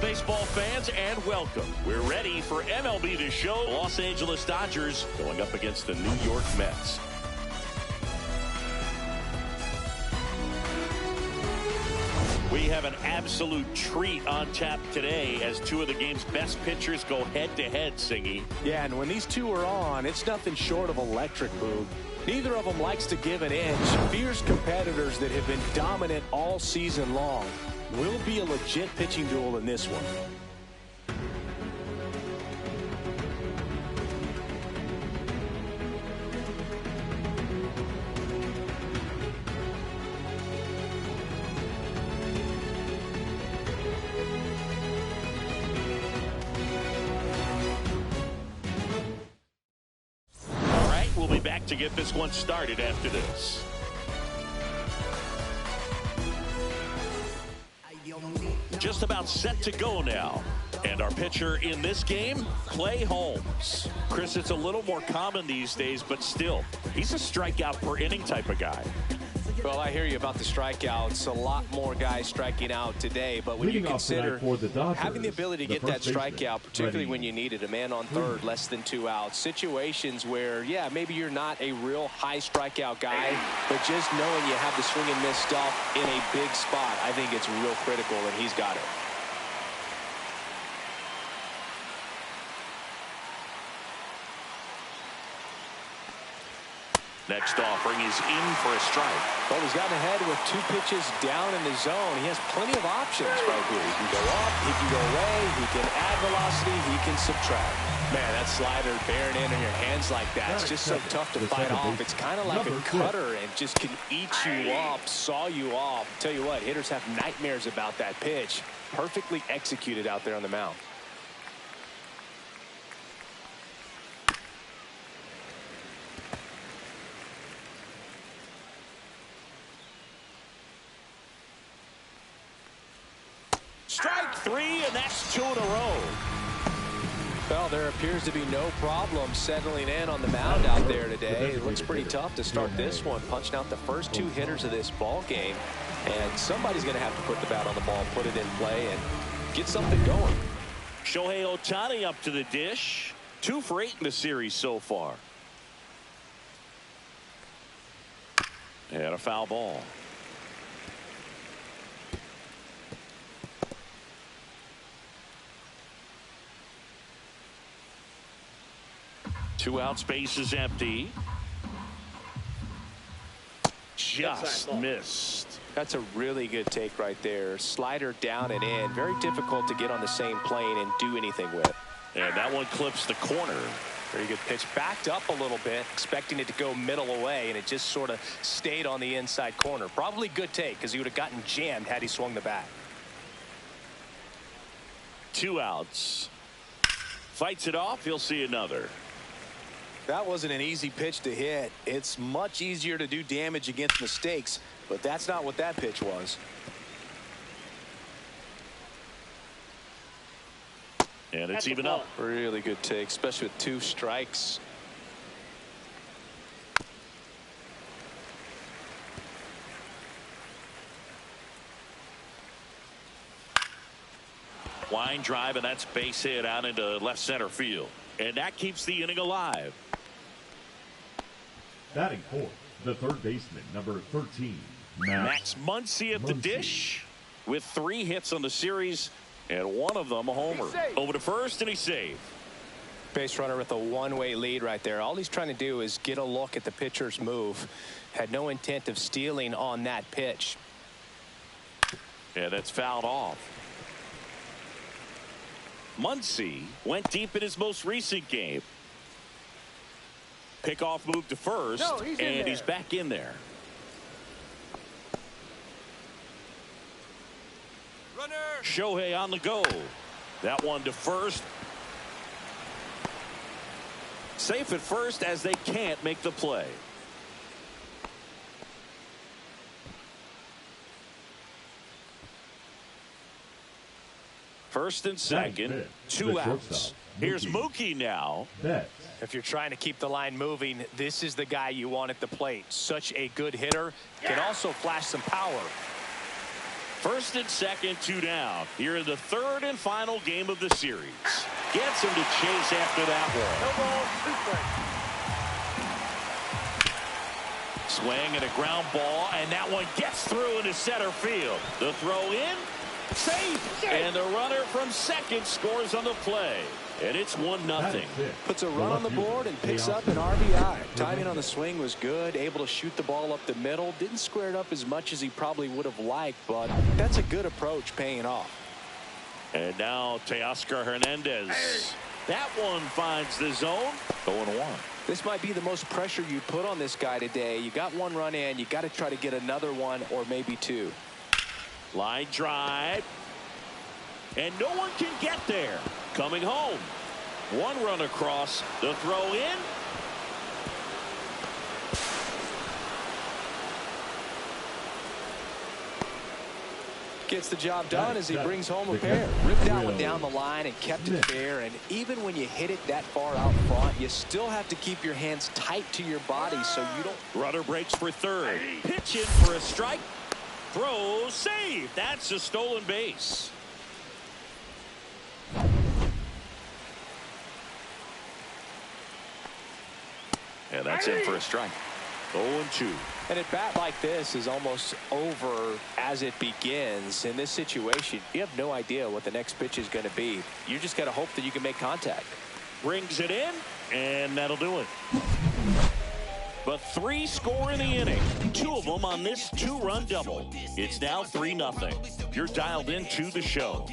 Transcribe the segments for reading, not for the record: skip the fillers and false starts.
baseball fans, and welcome. We're ready for MLB The Show. Los Angeles Dodgers going up against the New York Mets. We have an absolute treat on tap today as two of the game's best pitchers go head-to-head, Singy. Yeah, and when these two are on, it's nothing short of electric, Boog. Neither of them likes to give an inch. Fierce competitors that have been dominant all season long. Will be a legit pitching duel in this one. We'll be back to get this one started after this. Just about set to go now. And our pitcher in this game, Clay Holmes. Chris, it's a little more common these days, but still, he's a strikeout per inning type of guy. Well, I hear you about the strikeouts. A lot more guys striking out today, but when you consider having the ability to get that strikeout, particularly when you need it, a man on third, less than 2 outs, situations where, yeah, maybe you're not a real high strikeout guy, but just knowing you have the swing and miss stuff in a big spot, I think it's real critical, and he's got it. Next offering is in for a strike. Well, he's gotten ahead with 2 pitches down in the zone. He has plenty of options right here. He can go up, he can go away, he can add velocity, he can subtract. Man, that slider bearing in your hands like that, it's just so tough to fight off. It's kind of like a cutter and just can eat you up, saw you off. Tell you what, hitters have nightmares about that pitch. Perfectly executed out there on the mound. Strike 3, and that's 2 in a row. Well, there appears to be no problem settling in on the mound out there today. It looks pretty tough to start this one, punching out the first 2 hitters of this ball game. And somebody's going to have to put the bat on the ball, put it in play, and get something going. Shohei Ohtani up to the dish. 2 for 8 in the series so far. And a foul ball. Two out, space is empty. Just missed. That's a really good take right there. Slider down and in. Very difficult to get on the same plane and do anything with. And that one clips the corner. Very good pitch. Backed up a little bit, expecting it to go middle away, and it just sort of stayed on the inside corner. Probably good take because he would have gotten jammed had he swung the bat. 2 outs. Fights it off. He'll see another. That wasn't an easy pitch to hit. It's much easier to do damage against mistakes, but that's not what that pitch was. And it's even up. Really good take, especially with 2 strikes. Line drive, and that's base hit out into left center field. And that keeps the inning alive. Batting fourth, the third baseman, number 13, Max Muncy at the dish with 3 hits on the series, and one of them a homer. Over to first, and he's safe. Base runner with a one-way lead right there. All he's trying to do is get a look at the pitcher's move. Had no intent of stealing on that pitch. Yeah, that's fouled off. Muncy went deep in his most recent game. Pickoff move to first, and he's back in there. Runner. Shohei on the go. That one to first. Safe at first as they can't make the play. First and second, 2 outs. Here's Mookie now. If you're trying to keep the line moving, this is the guy you want at the plate. Such a good hitter. Can also flash some power. First and second, 2 down. Here in the third and final game of the series. Gets him to chase after that one. Swing and a ground ball, and that one gets through into center field. The throw in, safe, and the runner from second scores on the play. And it's 1-0. Puts a run on the board and picks up an RBI. Timing on the swing was good. Able to shoot the ball up the middle. Didn't square it up as much as he probably would have liked, but that's a good approach paying off. And now Teoscar Hernandez. That one finds the zone. 0-1. This might be the most pressure you put on this guy today. You got one run in. You got to try to get another one or maybe two. Line drive. And no one can get there. Coming home. One run across. The throw in. Gets the job done as he brings home a pair. Ripped that one down the line and kept it fair. And even when you hit it that far out front, you still have to keep your hands tight to your body so you don't. Runner breaks for third. Pitch in for a strike. Throw, save. That's a stolen base. And that's in for a strike. 0-2. And at bat like this is almost over as it begins. In this situation, you have no idea what the next pitch is going to be. You just got to hope that you can make contact. Brings it in, and that'll do it. But 3 score in the inning. 2 of them on this 2-run double. It's now 3-0. You're dialed into the show.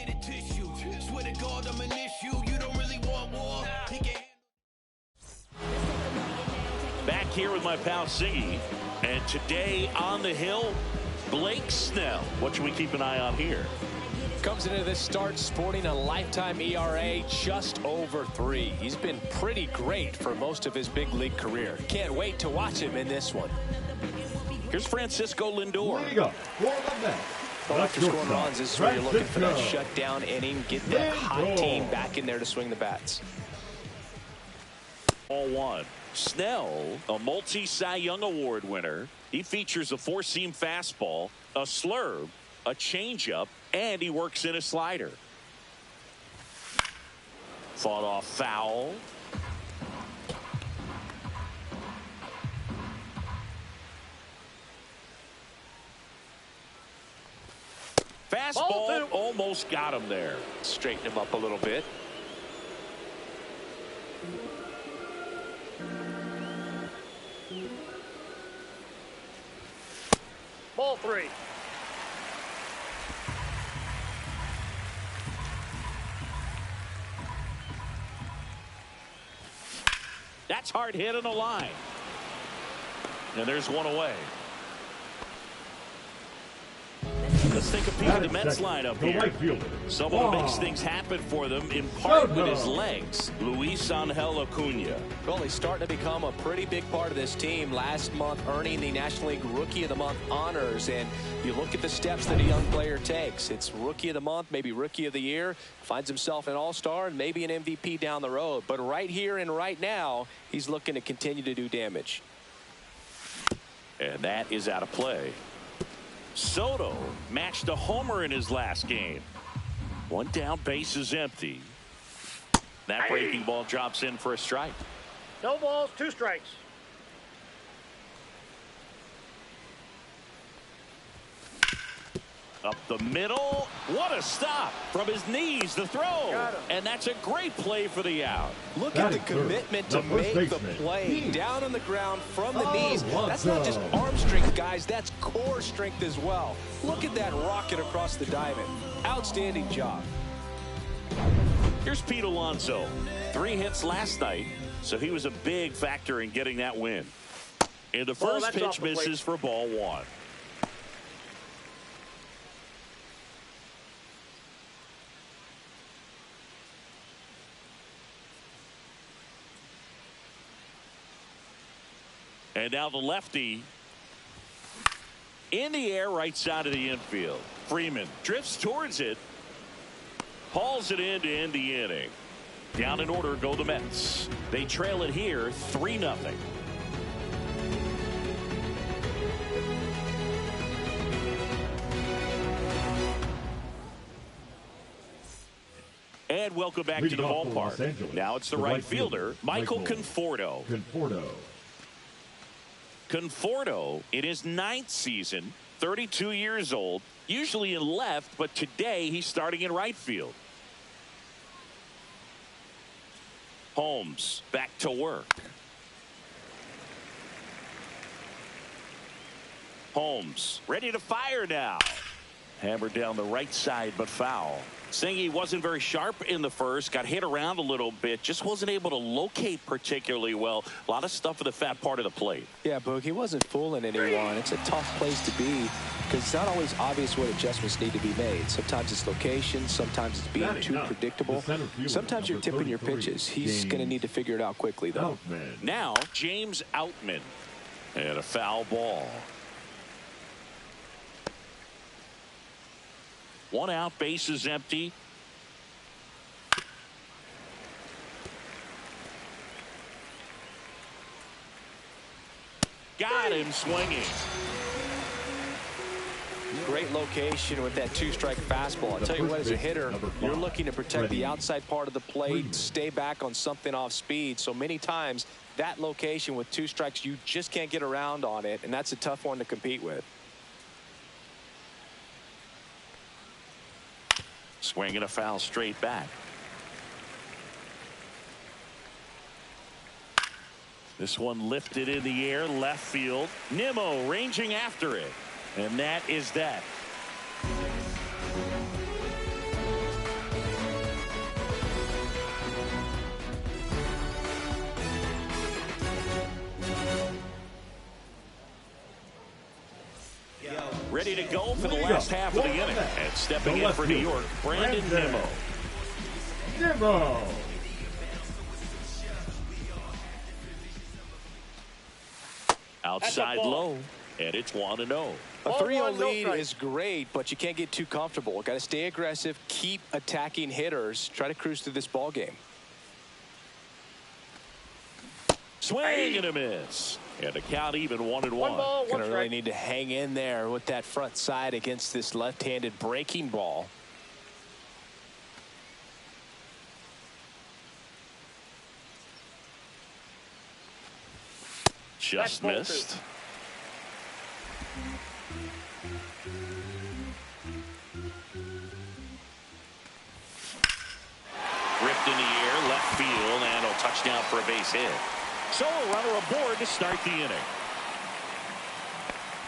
Back here with my pal Siggy. And today on the hill, Blake Snell. What should we keep an eye on here? Comes into this start sporting a lifetime ERA just over 3. He's been pretty great for most of his big league career. Can't wait to watch him in this one. Here's Francisco Lindor. After scoring runs, this is where you're looking for that shutdown inning. Get that hot team back in there to swing the bats. Ball 1. Snell, a multi-Cy Young Award winner. He features a 4-seam fastball, a slurve, a changeup, and he works in a slider. Fought off foul. Fastball almost got him there. Straighten him up a little bit. Ball 3. That's hard hit on the line. And there's one away. Let's take a peek at the Mets lineup here. Someone who makes things happen for them in part with his legs. Luis Angel Acuna. Well, he's starting to become a pretty big part of this team. Last month earning the National League Rookie of the Month honors. And you look at the steps that a young player takes. It's Rookie of the Month, maybe Rookie of the Year. Finds himself an All-Star and maybe an MVP down the road. But right here and right now, he's looking to continue to do damage. And that is out of play. Soto matched a homer in his last game. One down, base is empty. That breaking ball drops in for a strike. No balls, 2 strikes. Up the middle. What a stop. From his knees, the throw. And that's a great play for the out. Look at the commitment to make the play. Down on the ground from the knees. That's not just arm strength, guys. That's core strength as well. Look at that rocket across the diamond. Outstanding job. Here's Pete Alonso. 3 hits last night, so he was a big factor in getting that win. And the first pitch misses for ball 1. And now the lefty in the air, right side of the infield. Freeman drifts towards it, hauls it in to end the inning. Down in order go the Mets. They trail it here 3-0. And welcome back to the ballpark. Now it's the right fielder, Michael Conforto. Conforto, in his 9th season, 32 years old, usually in left, but today he's starting in right field. Holmes back to work. Holmes ready to fire now. Hammered down the right side, but foul. Saying he wasn't very sharp in the first, got hit around a little bit, just wasn't able to locate particularly well. A lot of stuff in the fat part of the plate. Yeah, Boog, he wasn't fooling anyone. It's a tough place to be because it's not always obvious what adjustments need to be made. Sometimes it's location, sometimes it's being too predictable. Sometimes you're tipping your pitches. He's going to need to figure it out quickly, though. Now, James Outman. And a foul ball. 1 out, base is empty. Got him swinging. Great location with that 2-strike fastball. I'll tell you what, as a hitter, you're looking to protect the outside part of the plate, stay back on something off speed. So many times that location with 2 strikes, you just can't get around on it, and that's a tough one to compete with. Swinging a foul straight back. This one lifted in the air, left field. Nimmo ranging after it. And that is that. Ready to go for the last half of the inning. And stepping in for New York, Brandon Nimmo. Outside low, and it's 1-0. A 3-0 lead is great, but you can't get too comfortable. Got to stay aggressive, keep attacking hitters, try to cruise through this ball game. Swing and a miss. And the count even 1-1. Gonna really need to hang in there with that front side against this left-handed breaking ball. Just missed. Ripped in the air, left field, and a touchdown for a base hit. So a runner aboard to start the inning.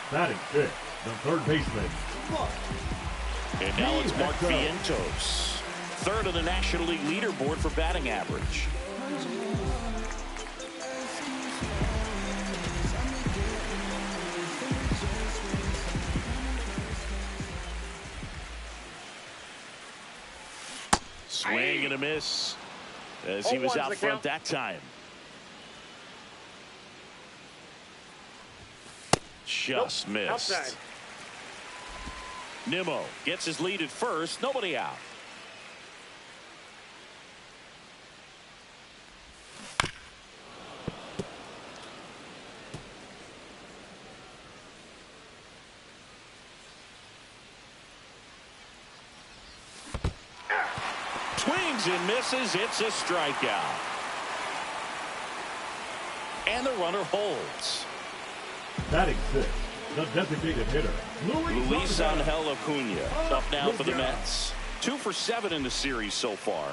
Batting fifth, the third baseman. And now it's Mark Vientos, third on the National League leaderboard for batting average. Swing and a miss as he was out front that time. Just missed. Outside. Nimmo gets his lead at first. Nobody out. Swings and misses. It's a strikeout. And the runner holds. Batting sixth, the designated hitter, Luis Angel Acuna up now for the Mets. 2 for 7 in the series so far.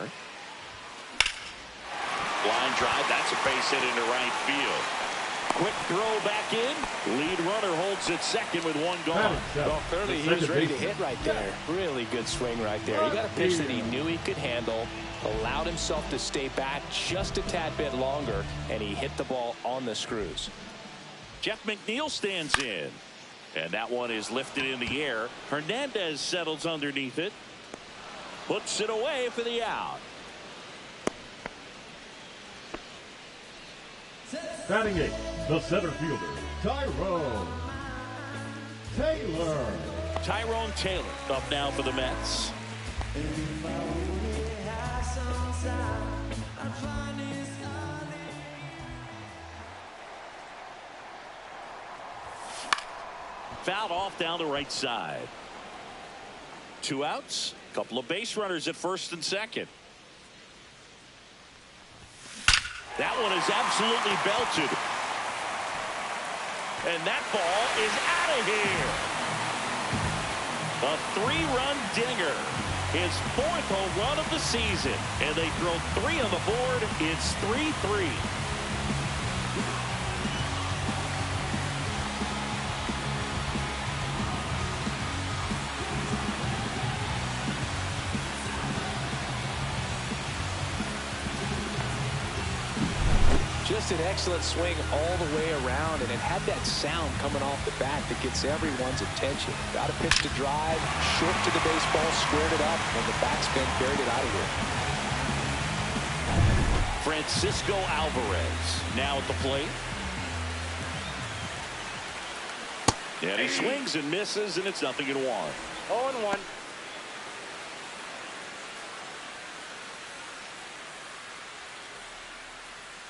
Line drive. That's a base hit into right field. Quick throw back in. Lead runner holds at second with 1 gone. Well, clearly he was ready to hit right there. Really good swing right there. He got a pitch that he knew he could handle, allowed himself to stay back just a tad bit longer, and he hit the ball on the screws. Jeff McNeil stands in. And that one is lifted in the air. Hernandez settles underneath it. Puts it away for the out. Batting eighth, the center fielder, Tyrone Taylor. Tyrone Taylor up now for the Mets. Fouled off down the right side. 2 outs. Couple of base runners at first and second. That one is absolutely belted. And that ball is out of here. A 3-run dinger. His 4th home run of the season. And they throw 3 on the board. It's 3-3. Just an excellent swing all the way around, and it had that sound coming off the bat that gets everyone's attention. Got a pitch to drive, short to the baseball, squared it up, and the backspin carried it out of here. Francisco Alvarez now at the plate. And he swings and misses, and it's 0-1. 0-1.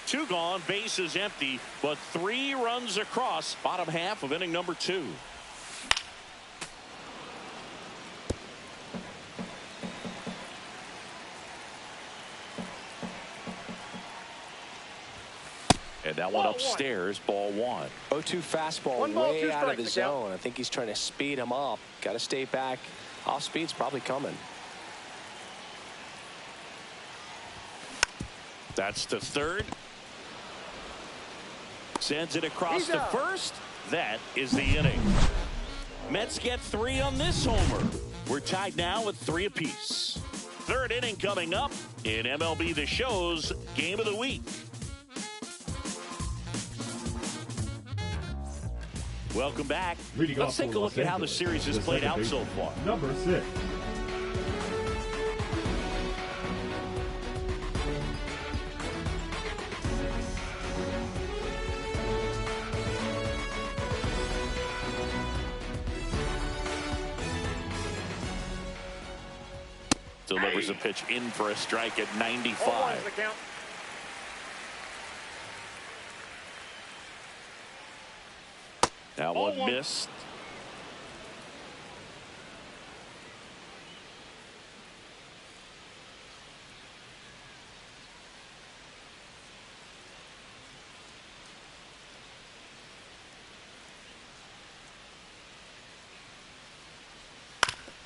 Two gone, bases empty, but 3 runs across. Bottom half of inning number 2. And that one upstairs, ball 1. 0-2 fastball way out of the zone. I think he's trying to speed him up. Got to stay back. Off speed's probably coming. That's the 3rd. Sends it across to first. That is the inning. Mets get 3 on this homer. We're tied now with 3 apiece. 3rd inning coming up in MLB The Show's Game of the Week. Welcome back. Let's take a look at how the series has played out so far. Number 6. Delivers a pitch in for a strike at 95. That one missed.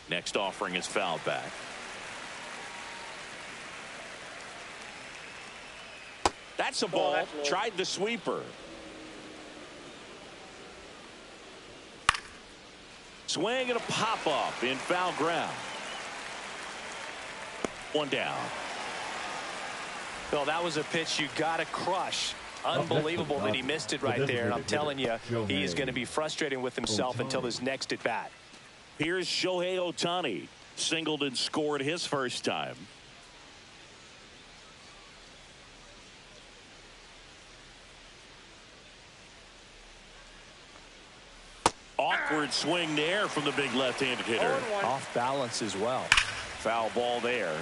Next offering is fouled back. That's a ball. Tried the sweeper. Swing and a pop-up in foul ground. 1 down. Well, that was a pitch you got to crush. Unbelievable that he missed it right there. And I'm telling you, he is going to be frustrating with himself until his next at bat. Here's Shohei Ohtani. Singled and scored his first time. Awkward swing there from the big left-handed hitter. Off balance as well. Foul ball there.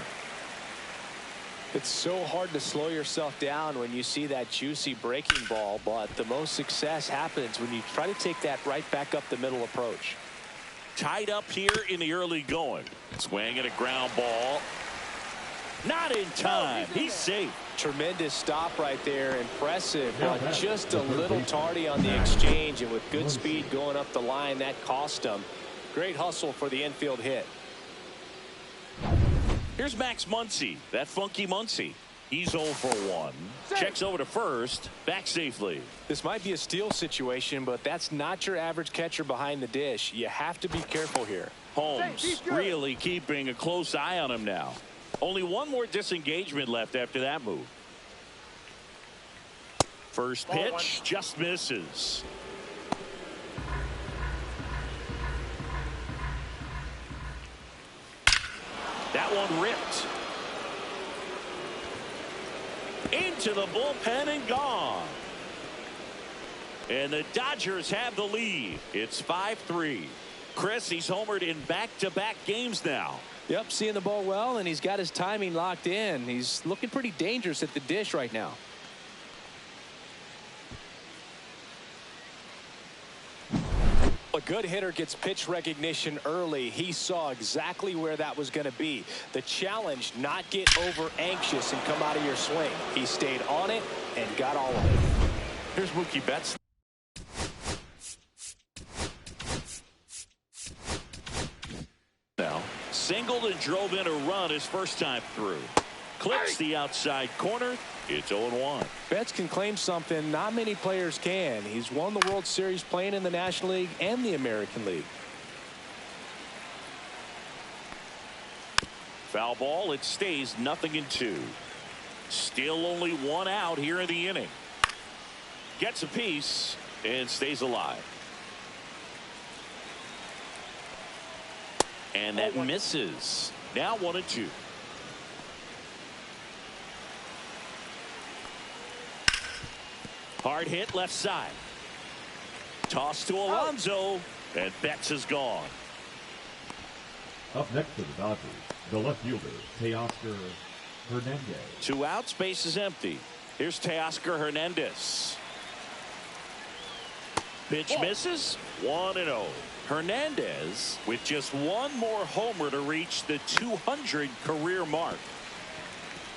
It's so hard to slow yourself down when you see that juicy breaking ball, but the most success happens when you try to take that right back up the middle approach. Tied up here in the early going. Swing and a ground ball. Not in time. He's safe. Tremendous stop right there. Impressive, but just a little tardy on the exchange, and with good speed going up the line, that cost him. Great hustle for the infield hit. Here's Max Muncy, that funky Muncy. He's 0 for 1. Checks over to first, back safely. This might be a steal situation, but that's not your average catcher behind the dish. You have to be careful here. Holmes really keeping a close eye on him now. Only one more disengagement left after that move. First pitch just misses. That one ripped. Into the bullpen and gone. And the Dodgers have the lead. It's 5-3. Chris, he's homered in back-to-back games now. Yep, seeing the ball well, and he's got his timing locked in. He's looking pretty dangerous at the dish right now. A good hitter gets pitch recognition early. He saw exactly where that was going to be. The challenge, not get over anxious and come out of your swing. He stayed on it and got all of it. Here's Mookie Betts. Now, singled and drove in a run his first time through. Clips the outside corner. It's 0-1. Betts can claim something not many players can. He's won the World Series playing in the National League and the American League. Foul ball. It stays 0-2. Still only one out here in the inning. Gets a piece and stays alive. And that misses. Now 1-2. Hard hit left side. Toss to Alonso. And Betts is gone. Up next for the Dodgers, the left fielder, Teoscar Hernandez. 2 outs, base is empty. Here's Teoscar Hernandez. Pitch misses. 1-0. Hernandez with just one more homer to reach the 200 career mark.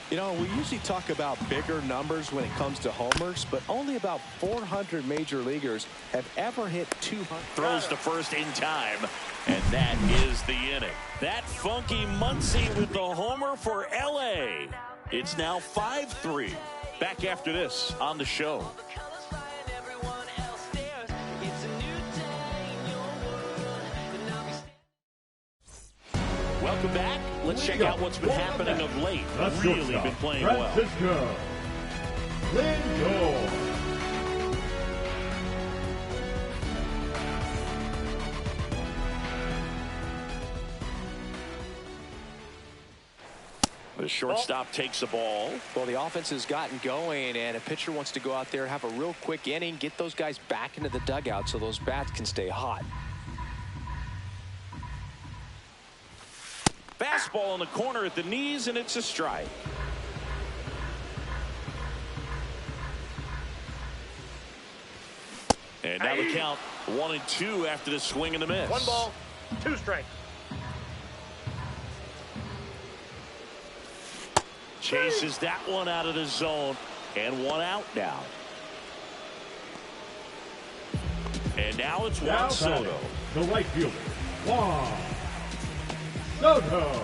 You know, we usually talk about bigger numbers when it comes to homers, but only about 400 major leaguers have ever hit 200. Throws to first in time, and that is the inning. That funky Muncy with the homer for LA. It's now 5-3. Back after this on the show. Welcome back. Let's check out what's been happening of late. Really been playing well. Francisco Lindor. The shortstop takes the ball. Well, the offense has gotten going, and a pitcher wants to go out there, have a real quick inning, get those guys back into the dugout so those bats can stay hot. Fastball in the corner at the knees, and it's a strike. And now the count 1-2 after the swing and the miss. 1 ball, 2 strikes. Chases that one out of the zone, and 1 out now. And now it's Juan Soto. The right fielder, Juan Soto.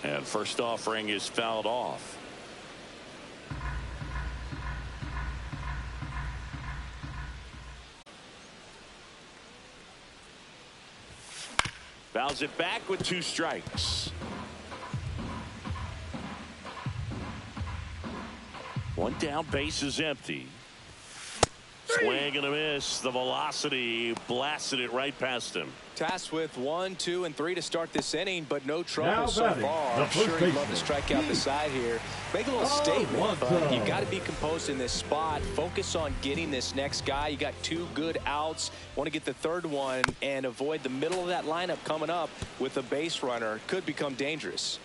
And first offering is fouled off. Fouls it back with 2 strikes. 1 down, base is empty. Swing and a miss. The velocity blasted it right past him. Tasked with 1, 2, and 3 to start this inning, but no trouble so batting, far. I'm sure he'd love to strike out the side here. Make a little statement, but you've got to be composed in this spot. Focus on getting this next guy. You got 2 good outs. Want to get the 3rd one and avoid the middle of that lineup coming up with a base runner. Could become dangerous.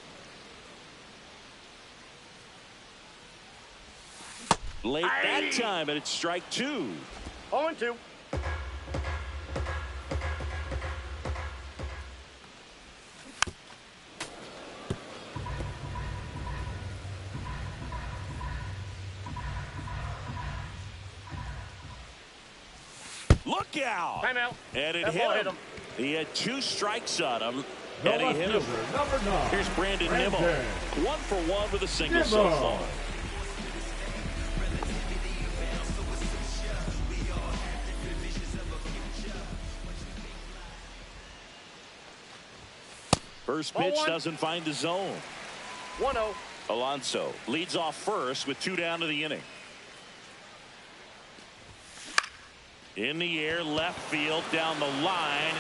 Late that time, and it's strike 2. 0-2. Look out! Timeout. And it That hit ball him. hit him. He had 2 strikes on him, The and he left hit him. fielder, number 9. Here's Brandon Nimmo. 1 for 1 with a single Nimmo. so far. First pitch doesn't find the zone. 1-0. Alonso leads off first with 2 down to the inning. In the air, left field, down the line.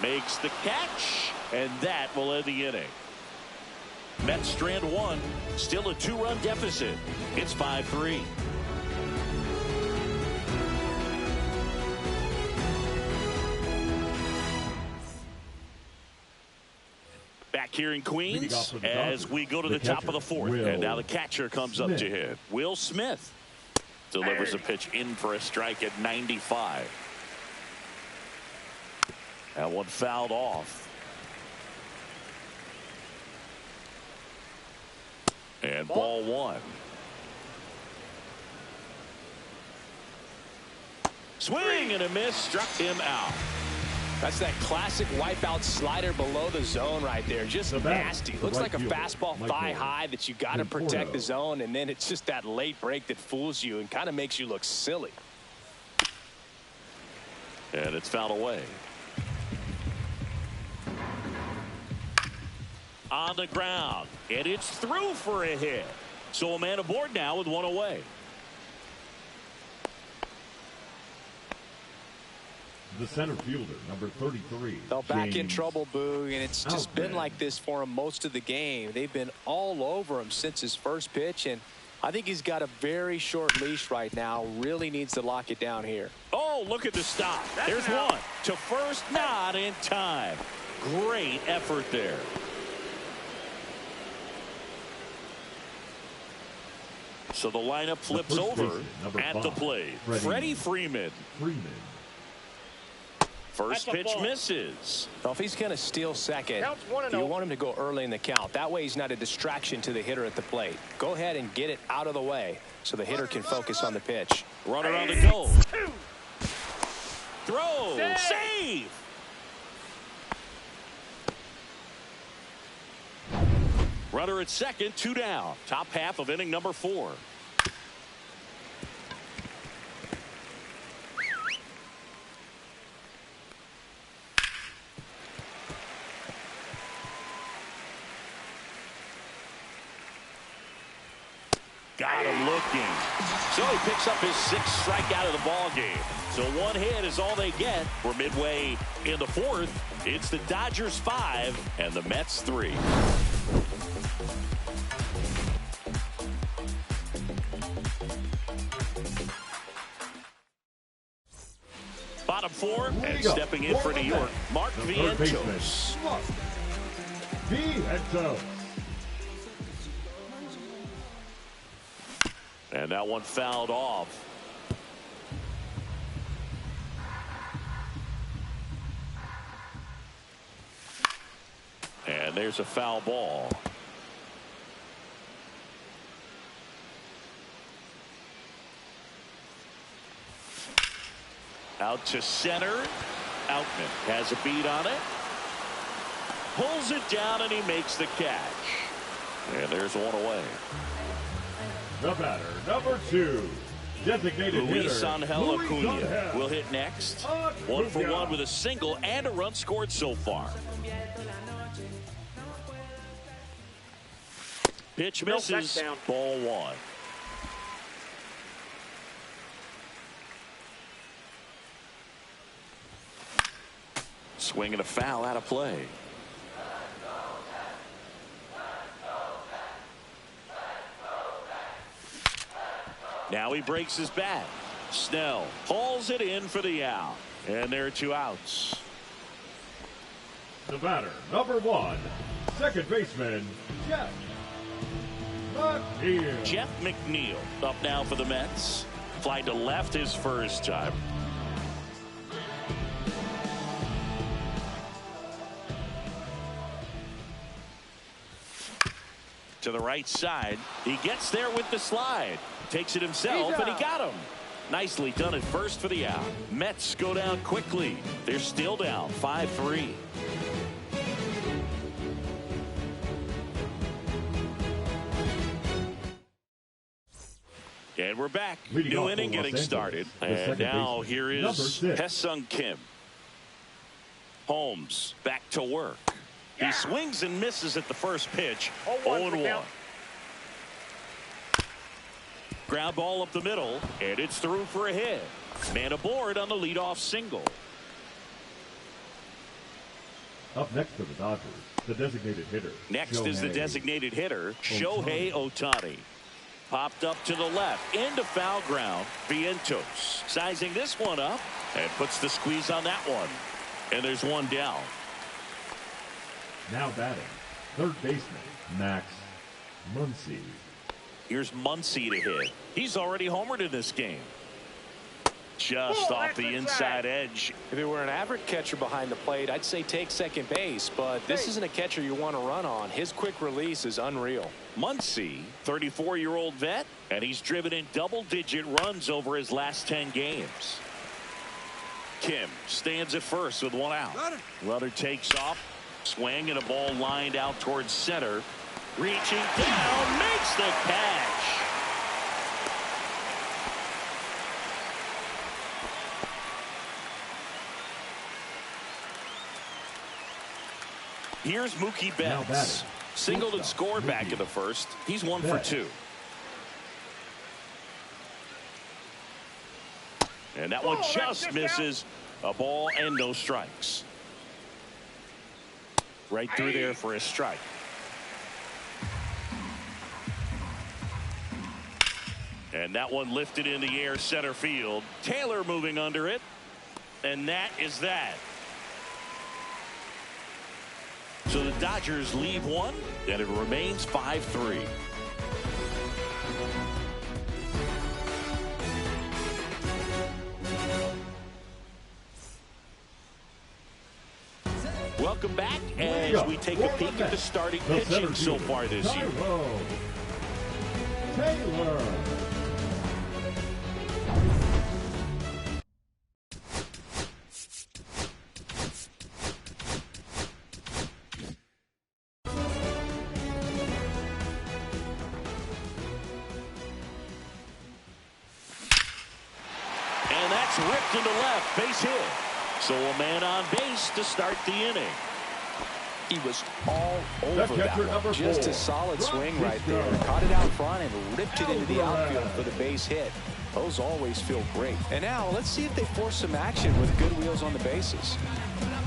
Makes the catch, and that will end the inning. Mets strand 1, still a 2-run deficit. It's 5-3. Back here in Queens as we go to the top of the fourth. And now the catcher comes up to hit. Will Smith delivers a pitch in for a strike at 95. That one fouled off. And ball one. Swing and a miss, struck him out. That's that classic wipeout slider below the zone right there. Just nasty. Looks like a fastball thigh high that you got to protect the zone, and then it's just that late break that fools you and kind of makes you look silly. And it's fouled away. On the ground, and it's through for a hit. So a man aboard now with one away. The center fielder, number 33. Fell back in trouble, Boog, and it's just been like this for him most of the game. They've been all over him since his first pitch, and I think he's got a very short leash right now. Really needs to lock it down here. Oh, look at the stop. There's one to first, not in time. Great effort there. So the lineup flips over at the plate. Freddie Freeman. First pitch misses. Well, if he's going to steal second, you want him to go early in the count. That way he's not a distraction to the hitter at the plate. Go ahead and get it out of the way so the hitter can focus on the pitch. Runner on the go. Throw. Save. Runner at second, 2 down. Top half of inning number 4. Got him looking. So he picks up his 6th strikeout of the ball game. So 1 hit is all they get. We're midway in the 4th. It's the Dodgers 5 and the Mets 3. Bottom 4 and stepping in for New York, Mark Vientos. And that one fouled off. And there's a foul ball. Out to center. Outman has a beat on it. Pulls it down and he makes the catch. And there's one away. The batter, number 2, designated Luis hitter, Angel Acuna will hit next. 1 for 1 with a single and a run scored so far. Pitch misses. Ball 1. Swing and a foul out of play. Now he breaks his bat. Snell hauls it in for the out. And there are 2 outs. The batter, number 1, second baseman, Jeff McNeil. Jeff McNeil up now for the Mets. Fly to left his first time. To the right side. He gets there with the slide. Takes it himself, and he got him. Nicely done at first for the out. Mets go down quickly. They're still down 5-3. And we're back. New inning getting started. And now here is Ha-Seong Kim. Holmes back to work. He swings and misses at the first pitch. 0-1. Ground ball up the middle, and it's through for a hit. Man aboard on the leadoff single. Up next for the Dodgers, the designated hitter. Next is the designated hitter, Shohei Ohtani. Popped up to the left, into foul ground. Vientos sizing this one up and puts the squeeze on that one. And there's 1 down. Now batting, Third baseman, Max Muncy. Here's Muncy to hit. He's already homered in this game. Just off the inside edge. If it were an average catcher behind the plate, I'd say take second base, but this isn't a catcher you want to run on. His quick release is unreal. Muncy, 34-year-old vet, and he's driven in double-digit runs over his last 10 games. Kim stands at first with one out. Runner takes off. Swing and a ball lined out towards center. Reaching down, makes the catch. Here's Mookie Betts. Singled and scored back in the first. He's 1 for 2. And that one just misses. A ball and no strikes. Right through there for a strike. And that one lifted in the air center field. Taylor moving under it. And that is that. So the Dodgers leave one, and it remains 5-3. Welcome back as we take a peek at the starting pitching so far this year. Taylor. And that's ripped into left, base hit. So a man on base to start the inning. He was all over that one. Just a solid swing right there. Caught it out front and ripped it into the outfield for the base hit. Those always feel great. And now let's see if they force some action with good wheels on the bases.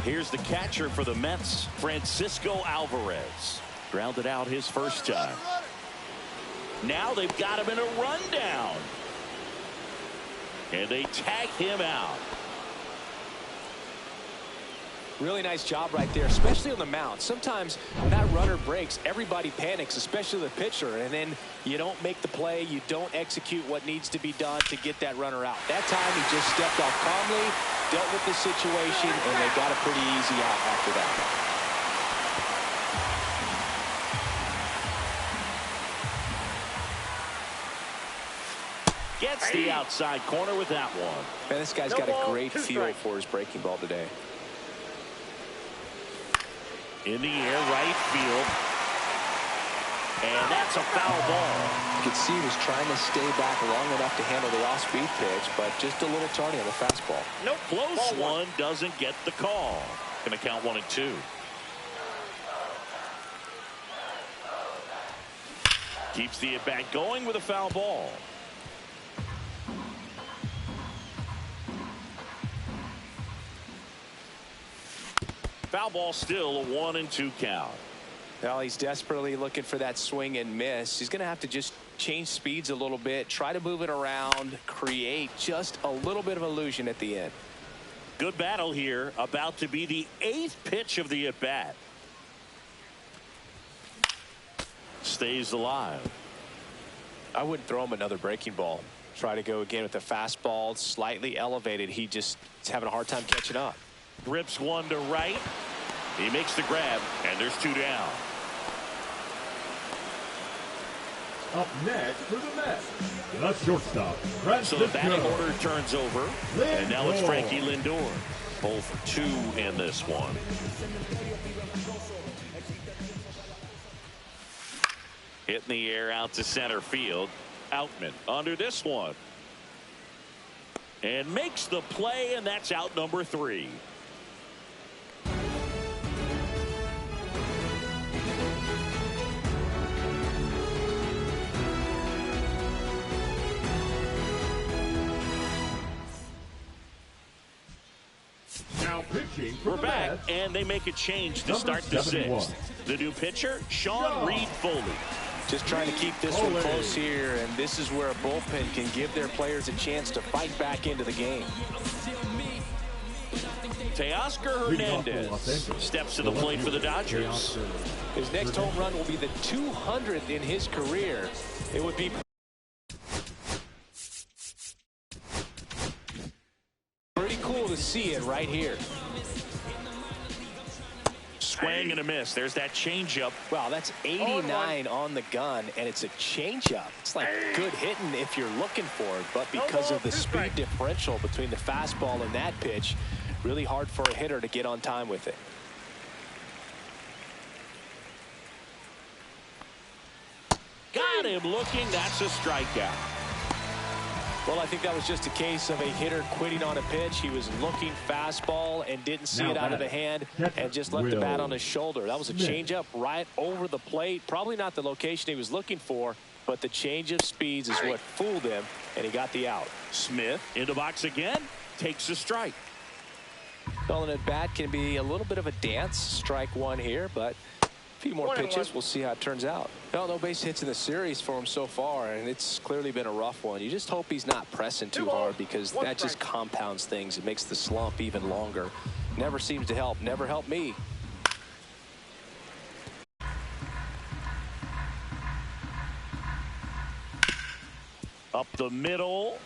Here's the catcher for the Mets, Francisco Alvarez. Grounded out his first time. Now they've got him in a rundown. And they tag him out. Really nice job right there, especially on the mound. Sometimes when that runner breaks, everybody panics, especially the pitcher, and then you don't make the play, you don't execute what needs to be done to get that runner out. That time he just stepped off calmly, dealt with the situation, and they got a pretty easy out after that. Gets the outside corner with that one. Man, this guy's got a great feel for his breaking ball today. In the air, right field. And that's a foul ball. You could see he was trying to stay back long enough to handle the off-speed pitch, but just a little tardy on the fastball. Nope, close one doesn't get the call. Gonna count 1-2. Keeps the at-bat going with a foul ball. Foul ball, still a 1-2 count. Well, he's desperately looking for that swing and miss. He's going to have to just change speeds a little bit, try to move it around, create just a little bit of illusion at the end. Good battle here, about to be the 8th pitch of the at-bat. Stays alive. I wouldn't throw him another breaking ball. Try to go again with the fastball, slightly elevated. He just is having a hard time catching up. Rips one to right. He makes the grab, and there's 2 down. Up next for the Mets, the shortstop, So the batting order turns over, and now it's Frankie Lindor. 0 for 2 in this one. Hit in the air out to center field. Outman under this one. And makes the play, and that's out number 3. Now pitching for We're the back, Mets, and they make a change to number start the 71. 6th. The new pitcher, Sean Reed Foley. Just trying to keep this one close here, and this is where a bullpen can give their players a chance to fight back into the game. Teoscar Hernandez steps to the plate for the Dodgers. His next home run will be the 200th in his career. It would be pretty cool to see it right here. Swing and a miss. There's that changeup. Wow, that's 89 on the gun, and it's a changeup. It's like good hitting if you're looking for it, but because of the speed differential between the fastball and that pitch, really hard for a hitter to get on time with it. Got him looking. That's a strikeout. Well, I think that was just a case of a hitter quitting on a pitch. He was looking fastball and didn't see it out of the hand and just left the bat on his shoulder. That was a changeup right over the plate. Probably not the location he was looking for, but the change of speeds is what fooled him, and he got the out. Smith in the box again, takes a strike. Well, an at-bat can be a little bit of a dance. Strike one here, but a few more pitches. We'll see how it turns out. Well, no base hits in the series for him so far, and it's clearly been a rough one. You just hope he's not pressing too hard, because that just compounds things. It makes the slump even longer. Never seems to help. Never helped me. Up the middle.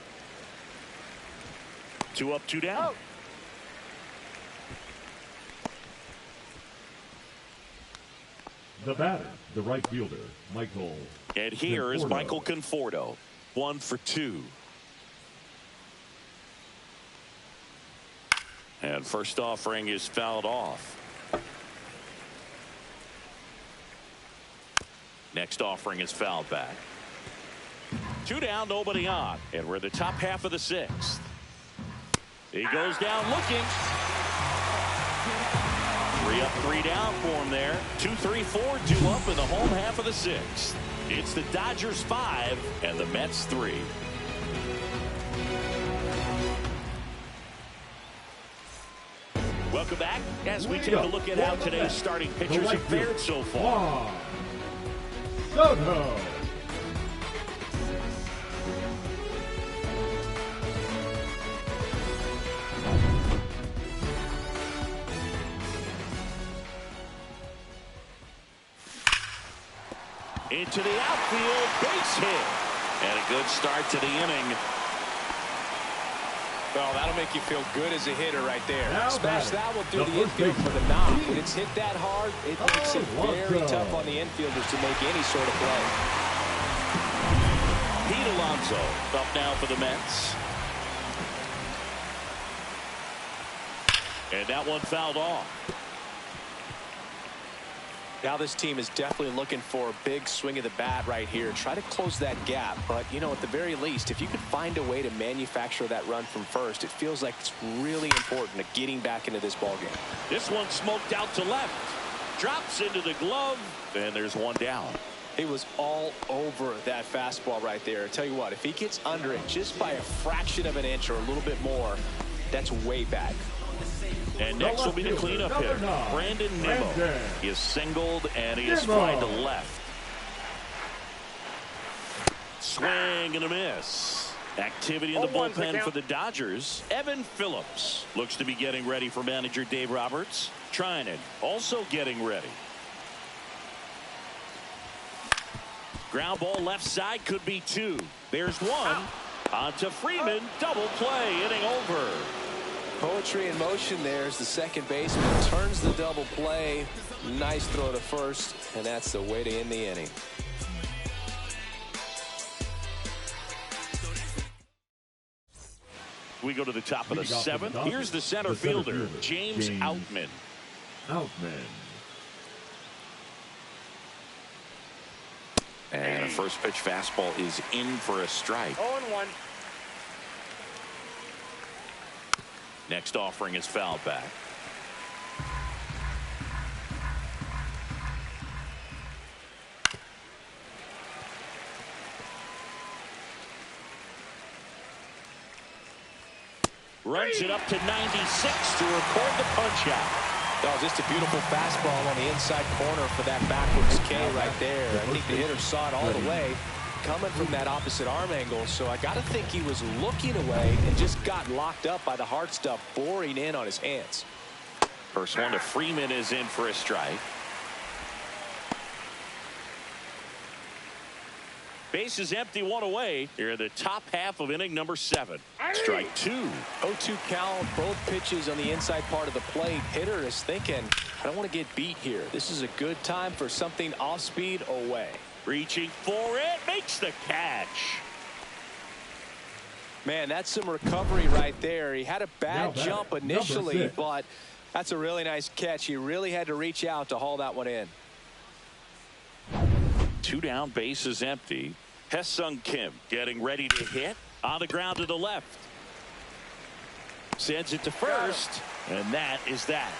2 up, 2 down. The batter, the right fielder, Michael. And here is Michael Conforto. 1 for 2. And first offering is fouled off. Next offering is fouled back. 2 down, nobody on. And we're the top half of the 6th. He goes down looking. 3 up, 3 down for him there. 2, 3, 4, 2 up in the home half of the 6th. It's the Dodgers 5 and the Mets 3. Welcome back as we take a look at how today's starting pitchers have fared so far. Soto. Into the outfield, base hit. And a good start to the inning. Well, that'll make you feel good as a hitter right there. Smash that one through the first infield for the knock. When it's hit that hard, it makes it very Alonso. tough on the infielders to make any sort of play. Pete Alonso up now for the Mets. And that one fouled off. Now this team is definitely looking for a big swing of the bat right here. Try to close that gap. But, you know, at the very least, if you could find a way to manufacture that run from first, it feels like it's really important to getting back into this ballgame. This one smoked out to left. Drops into the glove. And there's one down. He was all over that fastball right there. I tell you what, if he gets under it just by a fraction of an inch or a little bit more, that's way back. And next will be the cleanup hitter, Brandon Nimmo. He is singled and he is flying to left. Swing and a miss. Activity in the bullpen for the Dodgers. Evan Phillips looks to be getting ready for manager Dave Roberts. Trinan also getting ready. Ground ball left side, could be 2. There's 1. On to Freeman. Double play. Inning over. Poetry in motion there as the second baseman turns the double play. Nice throw to first, and that's the way to end the inning. We go to the top of the 7th. Here's the center fielder, James Outman. And a first pitch fastball is in for a strike. 0-1. Next offering is fouled back. Runs it up to 96 to record the punch out. Oh, just a beautiful fastball on the inside corner for that backwards K right there. I think the hitter saw it all the way coming from that opposite arm angle, so I got to think he was looking away and just got locked up by the hard stuff boring in on his hands. First one to Freeman is in for a strike. Base is empty, one away. Here in the top half of inning number 7. Strike 2. 0-2 count, both pitches on the inside part of the plate. Hitter is thinking, I don't want to get beat here. This is a good time for something off speed away. Reaching for it, makes the catch. Man, that's some recovery right there. He had a bad jump initially, but that's a really nice catch. He really had to reach out to haul that one in. 2 down, base is empty. Hesung Kim getting ready to hit. On the ground to the left. Sends it to first, and that is that.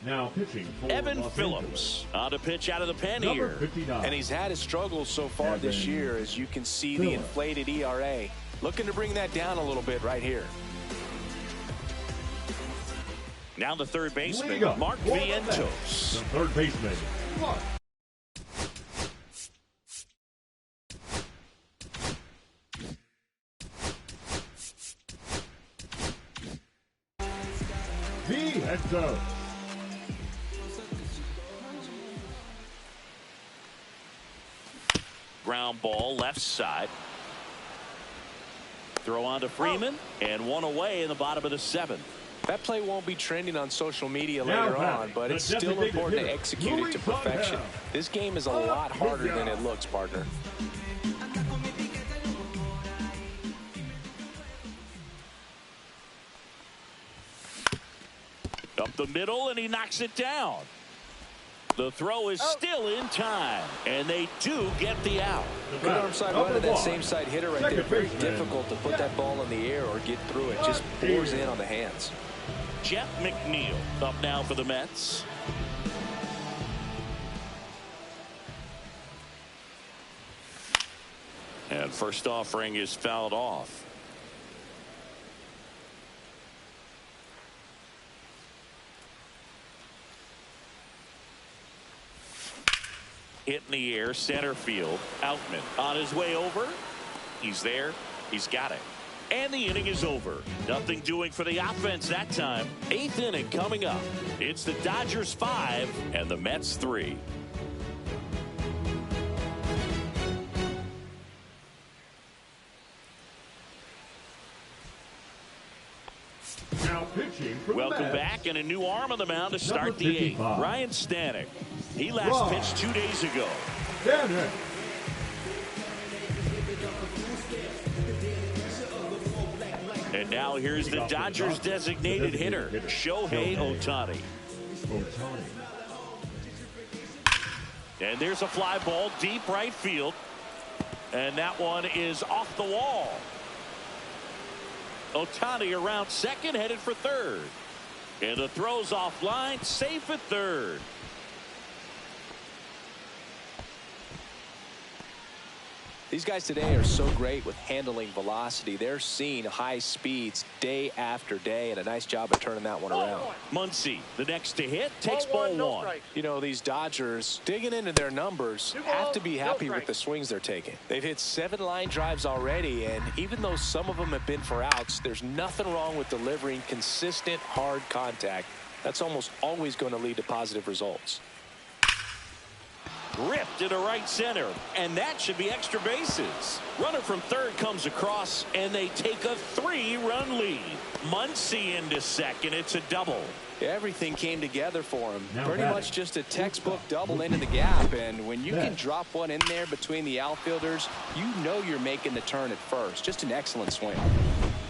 Now pitching for Evan Los Phillips Angeles. on to pitch out of the pen Number here. 59. And he's had his struggles so far this year, as you can see the inflated ERA. Looking to bring that down a little bit right here. Now the third baseman, Mark The Vientos. third baseman, Mark. Vientos. Ground ball left side. Throw on to Freeman, and one away in the bottom of the 7th. That play won't be trending on social media later on, but it's still important to execute it to perfection. This game is a lot harder than it looks, partner. Up the middle, and he knocks it down. The throw is still in time, and they do get the out. Good arm side run to that same side hitter right there. Very difficult to put that ball in the air or get through it. Just pours in on the hands. Jeff McNeil up now for the Mets. And first offering is fouled off. Hit in the air, center field. Outman on his way over. He's there. He's got it. And the inning is over. Nothing doing for the offense that time. 8th inning coming up. It's the Dodgers 5 and the Mets 3. Now pitching for the Welcome Mets. back, and a new arm on the mound to start the 8th. Ryan Stanek. He last pitched 2 days ago. Stanek. And now here's the Dodgers designated hitter, Shohei Ohtani. And there's a fly ball deep right field. And that one is off the wall. Ohtani around second, headed for third. And the throw's offline, safe at third. These guys today are so great with handling velocity. They're seeing high speeds day after day, and a nice job of turning that one around. Muncy, the next to hit, takes ball one. You know, these Dodgers, digging into their numbers, have to be happy with the swings they're taking. They've hit 7 line drives already, and even though some of them have been for outs, there's nothing wrong with delivering consistent, hard contact. That's almost always going to lead to positive results. Ripped into right center, and that should be extra bases. Runner from third comes across, and they take a 3-run lead. Muncy into second. It's a double. Everything came together for him. Pretty much just a textbook double into the gap, and when you can drop one in there between the outfielders, you know you're making the turn at first. Just an excellent swing.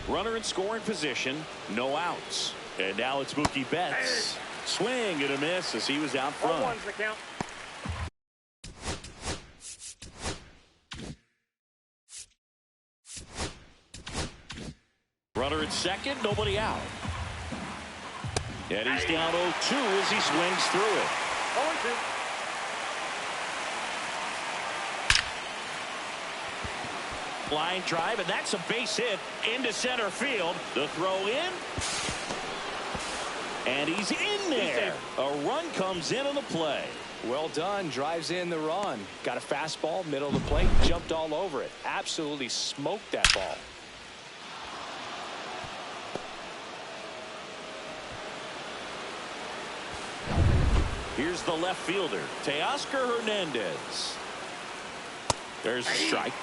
Runner in scoring position, no outs. And now it's Mookie Betts. Swing and a miss as he was out front. 1-1's the count. Runner at second, nobody out. And he's down 0-2 as he swings through it. 0-2. Line drive, and that's a base hit into center field. The throw in. And he's in there. A run comes in on the play. Well done. Drives in the run. Got a fastball, middle of the plate, jumped all over it. Absolutely smoked that ball. Here's the left fielder, Teoscar Hernandez. There's a strike.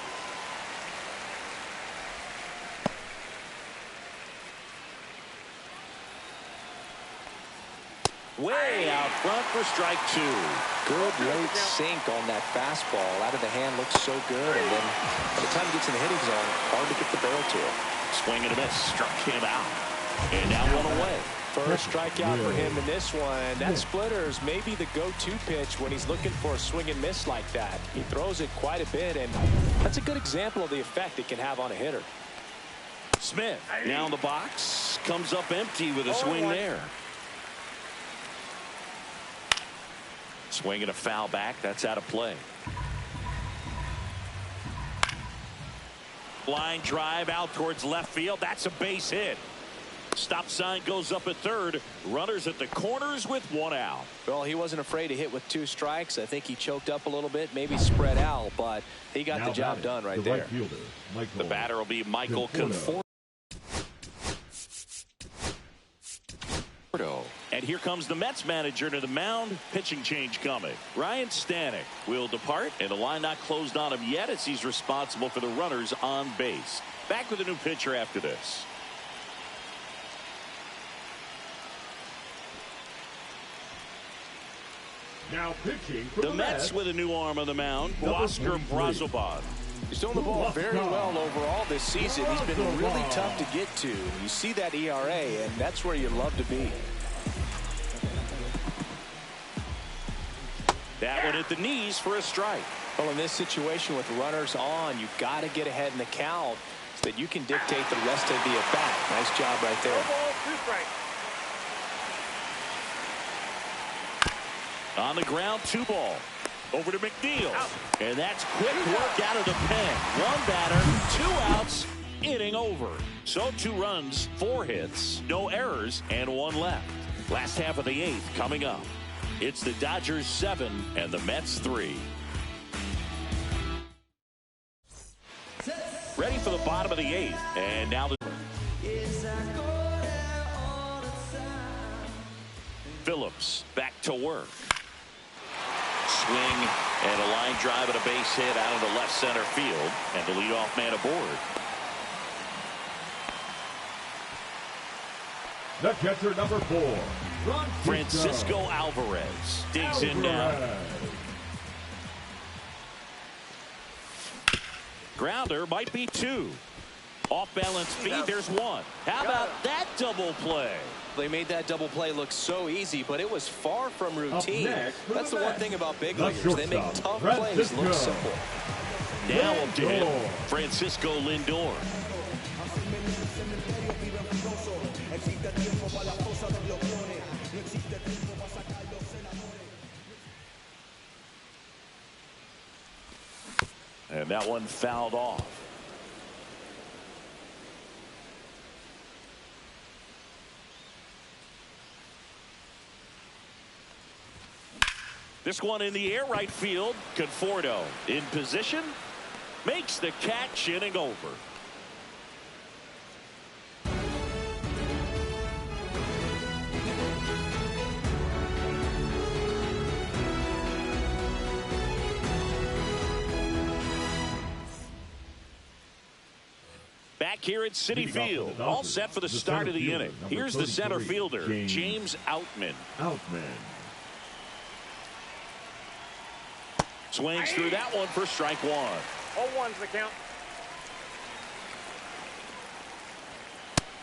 Way out front for strike two. Good late sink on that fastball. Out of the hand, looks so good. And then by the time he gets in the hitting zone, hard to get the barrel to it. Swing and a miss. Struck him out. And now one away. First strikeout for him in this one. That splitter is maybe the go-to pitch when he's looking for a swing and miss like that. He throws it quite a bit, and that's a good example of the effect it can have on a hitter. Smith now in the box. Comes up empty with a swing there. Swing and a foul back. That's out of play. Line drive out towards left field. That's a base hit. Stop sign goes up at third. Runners at the corners with one out. Well, he wasn't afraid to hit with 2 strikes. I think he choked up a little bit, maybe spread out, but he got the job done right there. The batter will be Michael Conforto. And here comes the Mets manager to the mound. Pitching change coming. Ryan Stanek will depart, and the line not closed on him yet as he's responsible for the runners on base. Back with a new pitcher after this. Now pitching for the Mets with a new arm on the mound, Oscar Brazoban. He's thrown the ball very well overall this season. He's been really tough to get to. You see that ERA, and that's where you love to be. That one at the knees for a strike. Well, in this situation with runners on, you've got to get ahead in the count so that you can dictate the rest of the at-bat. Nice job right there. 2 strikes. On the ground, 2 ball. Over to McNeil. And that's quick work out of the pen. 1 batter, 2 outs, inning over. So 2 runs, 4 hits, no errors, and 1 left. Last half of the 8th coming up. It's the Dodgers 7 and the Mets 3. Ready for the bottom of the 8th. And now the Phillips back to work. Swing and a line drive and a base hit out into left center field, and the leadoff man aboard. The catcher number 4, Francisco Alvarez digs in now. Grounder might be 2. Off balance feed, there's 1. How about that double play? They made that double play look so easy, but it was far from routine. That's the one thing about big leaguers. They make tough plays look simple. Now up to him, Francisco Lindor. And that one fouled off. This one in the air, right field. Conforto in position. Makes the catch, inning over. Back here at Citi Field, all set for the start of the inning. Here's the center fielder, James Outman. Swings through that one for strike 1. 0-1's the count.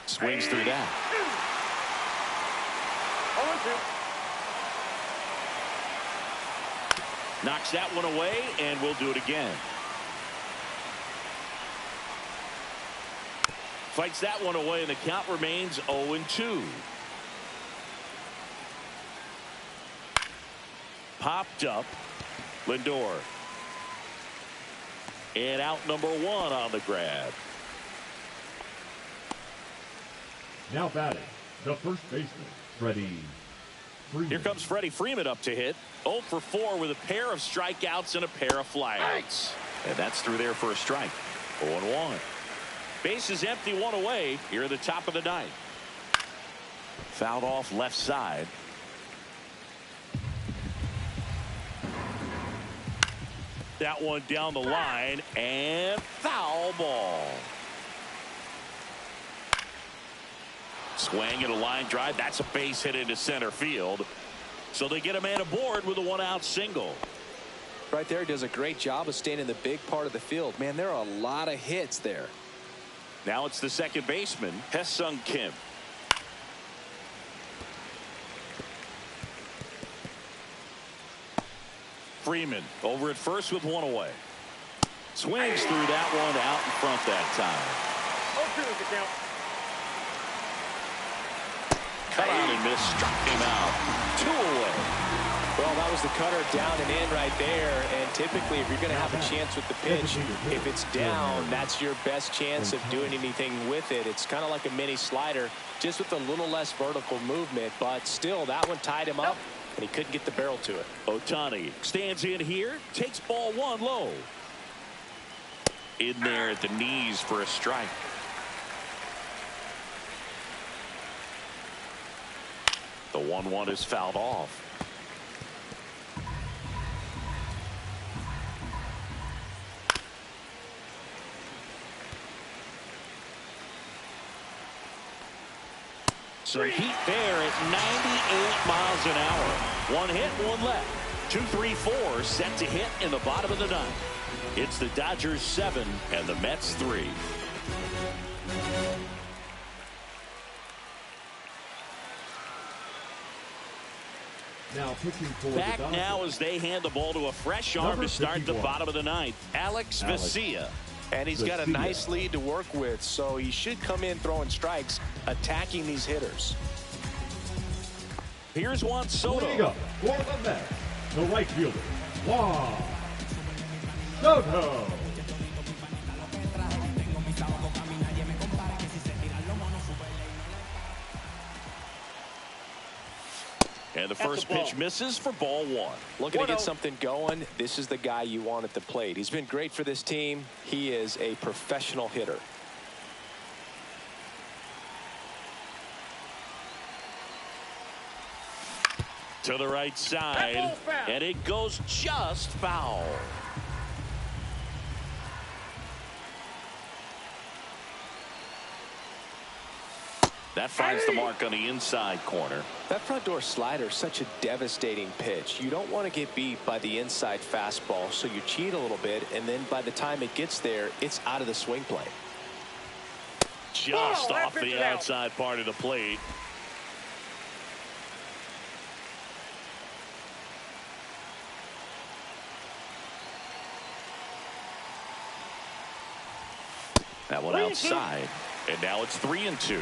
Swings through that. 0-2. Knocks that one away, and we'll do it again. Fights that one away, and the count remains 0-2. Popped up. Lindor. And out number 1 on the grab. Now batting, the first baseman, Freddie Here comes Freddie Freeman up to hit. 0 for 4 with a pair of strikeouts and a pair of flyouts. And that's through there for a strike. 0-1. Base is empty, 1 away here at the top of the ninth. Fouled off left side. That one down the line and foul ball. Swing and a line drive. That's a base hit into center field. So they get a man aboard with a 1-out single. Right there, does a great job of staying in the big part of the field. Man, there are a lot of hits there. Now it's the second baseman, Hesung Kim. Freeman over at first with 1 away. Swings through that one out in front that time. 0-2 is the count. Cut on and miss, struck him out. 2 away. Well, that was the cutter down and in right there. And typically, if you're going to have a chance with the pitch, if it's down, that's your best chance of doing anything with it. It's kind of like a mini slider, just with a little less vertical movement. But still, that one tied him up, and he couldn't get the barrel to it. Ohtani stands in here, takes ball 1 low. In there at the knees for a strike. The 1-1 is fouled off. So heat there at 98 miles an hour. 1 hit, 1 left. 2, 3, 4 set to hit in the bottom of the ninth. It's the Dodgers 7 and the Mets 3. Now pitching for Back the now as they hand the ball to a fresh arm Number to start 51. the bottom of the ninth. Alex Vesia. And he's got a nice lead to work with, so he should come in throwing strikes, attacking these hitters. Here's Juan Soto. Leading up for the Mets, the right fielder, Juan Soto. And the first pitch misses for ball 1. Looking to get something going. This is the guy you want at the plate. He's been great for this team. He is a professional hitter. To the right side, and it goes just foul. That finds the mark on the inside corner. That front door slider is such a devastating pitch. You don't want to get beat by the inside fastball, so you cheat a little bit, and then by the time it gets there, it's out of the swing plane. Just off the outside part of the plate. That one outside, and now it's 3-2.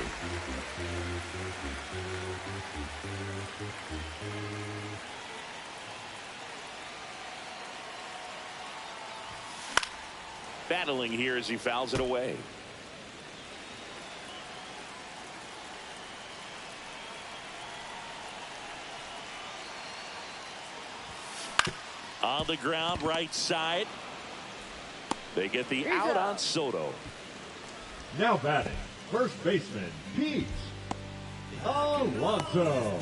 Battling here as he fouls it away. On the ground, right side. They get the out on Soto. Now batting, first baseman, Pete Alonso.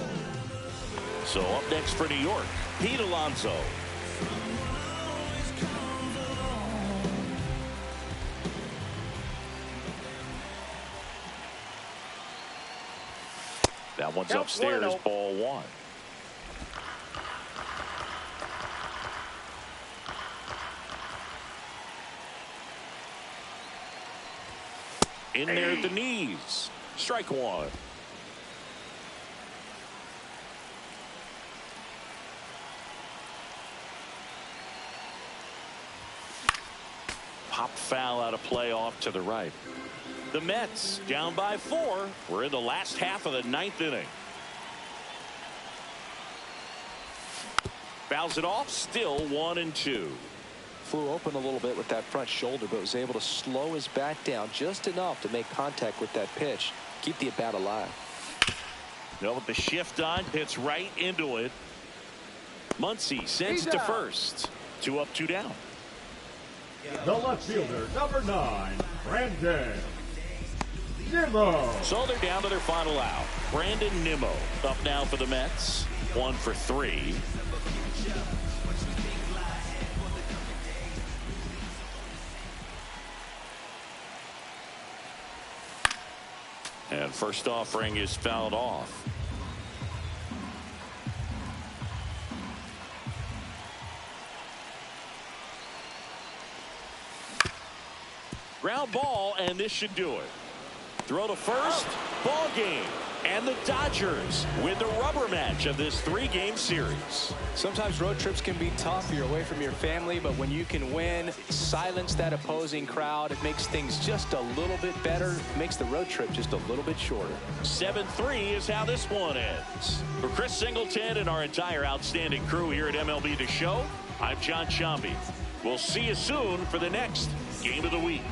So up next for New York, Pete Alonso. That one's upstairs, ball 1. In there at the knees. Strike 1. Pop foul out of play off to the right. The Mets down by 4. We're in the last half of the 9th inning. Fouls it off, still 1-2. Flew open a little bit with that front shoulder, but was able to slow his bat down just enough to make contact with that pitch, keep the at-bat alive. No, with the shift on, hits right into it. Muncy sends it to first. 2 up, 2 down. The left fielder, number 9, Brandon Nimmo. So they're down to their final out. Brandon Nimmo up now for the Mets. 1 for 3. And first offering is fouled off. Ground ball, and this should do it. Throw to first, ball game. And the Dodgers win the rubber match of this 3-game series. Sometimes road trips can be tough. You're away from your family, but when you can win, silence that opposing crowd, it makes things just a little bit better. It makes the road trip just a little bit shorter. 7-3 is how this one ends. For Chris Singleton and our entire outstanding crew here at MLB The Show, I'm John Shambi. We'll see you soon for the next Game of the Week.